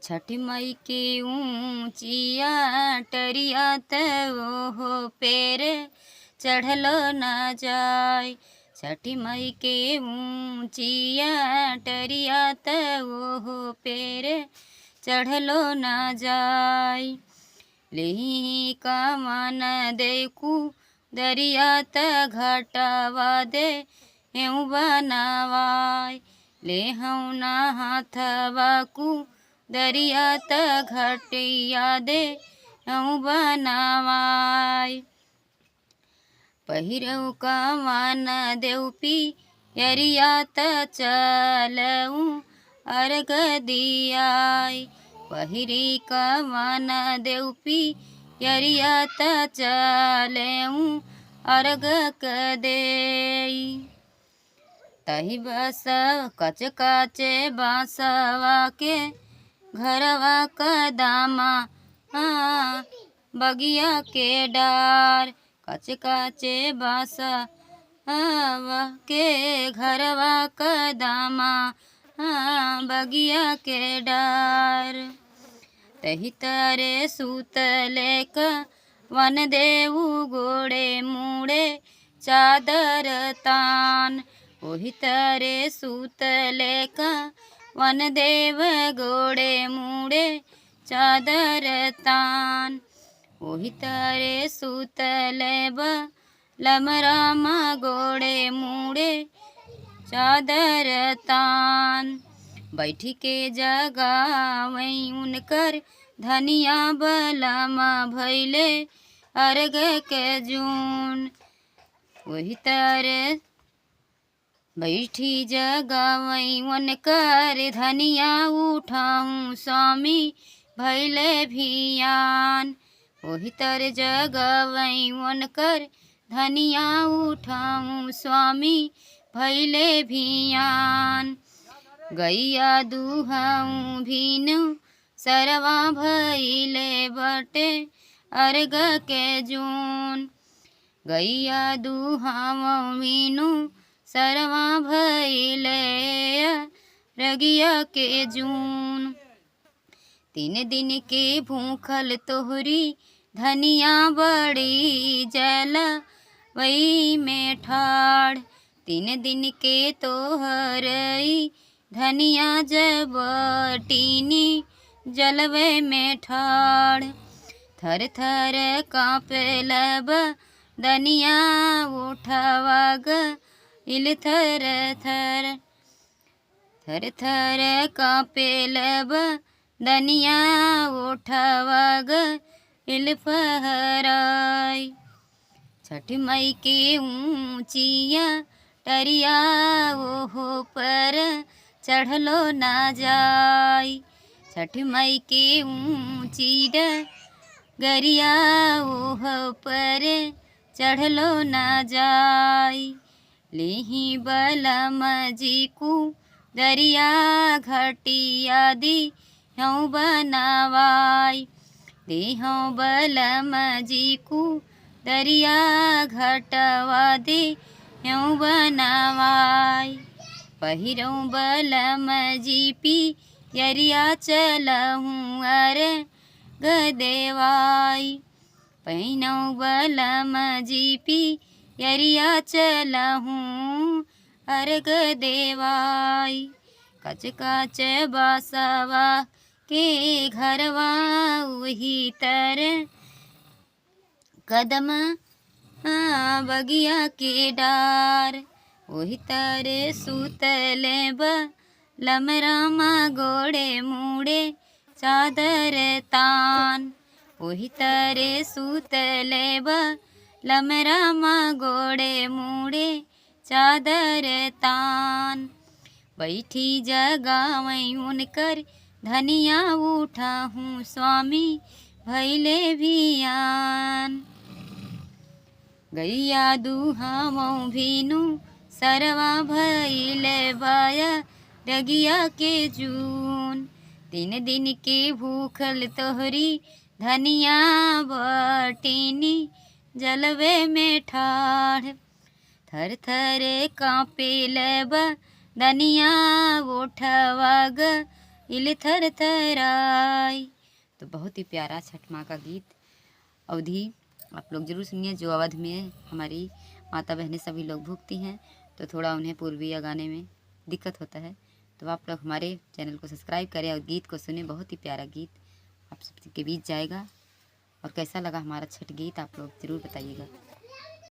छठी मई के ऊँचिया टरिया त ओहो पेर चढ़लो न जाय। छठी मई के ऊँचिया टरिया त ओहो पेर चढ़लो न जाय। लेहि का मन देखू दरिया त घटावा दे हेऊ बनावाय। लेहऊ न हाथवा कु दरिया त घटिया दे हेऊ बनावाय। पहिरऊ का मन देवपी यरिया त चलऊ अर्घ दियाय। पहिरी का मन देवपी यरिया त चलऊ अर्घ देई। तही बस कच काचे बांसवा के घरवा कदामा बगिया के डार। कच काचे बांसवा के घरवा कदामा बगिया के डार। तही तरे सुतले क वन देऊ गोड़े मुड़े चादर तान। ओही तरे सुतले क वन देव गोड़े मुड़े चादर तान। ओही तरे सुतले लमरामा गोड़े मुड़े चादर तान। बैठी के जगावई उनकर धनिया बलमा भैले अर्घ के जून। वही तरे बैठी जगावई उनकर धनिया उठाऊं स्वामी भैले भियान। वही तर जगावई उनकर धनिया उठाऊं स्वामी भैले भियान। गैया दुहाऊं भीनु सरवा भैले बटे अर्घ के जून। गैया दुहाऊं भीनु सरवा भैले रगिया के जून। 3 दिन के भूखल तोहरी धनिया बड़ी जल वही में ठाड़। 3 दिन के तोहरई धनिया जबटीनी जलवे में ठाड़। थर थर कांपे लब दनिया उठवा इल थर थर। थर थर कांपे लब दनिया उठवा इल फहराय। छठी मई के ऊँचिया टरिया ओहो पर चढ़लो न जाय। छठ मई के ऊँची गरिया ओहो पर चढ़लो न जाय। लेहि बलम जी को दरिया घटिया दी हूँ बनावाय। देहूँ बलम जी को दरिया घटवा दे हूँ बनावाय। पहिरऊँ बलम जी पी यरिया चलहूँ अर्घ देवाय। पहिनऊँ बलम जी पी यरिया चलहूँ अर्घ देवाय। कच कच बासवा के घरवा वही तर कदम बगिया के डार। वही तरे सुतले लमरामा गोड़े मुड़े चादर तान। वही तरे सुतले लमरामा गोड़े मुड़े चादर तान। बैठी जगावई उनकर धनिया उठाहूँ स्वामी भैले भियान। गैया दुहाऊं भीनु सरवा भैले बाया रगिया के जून। 3 दिन के भूखल तोहरी धनिया बटीनी जलवे में ठाड़। थर थर कांपे लब दनिया उठवा इल थर थराई। तो बहुत ही प्यारा छठ माँ का गीत अवधि आप लोग जरूर सुनिए। जो अवध में हमारी माता बहनें सभी लोग भूखती हैं तो थोड़ा उन्हें पूर्वीय गाने में दिक्कत होता है, तो आप लोग हमारे चैनल को सब्सक्राइब करें और गीत को सुने। बहुत ही प्यारा गीत आप सबके बीच जाएगा। और कैसा लगा हमारा छठ गीत आप लोग ज़रूर बताइएगा।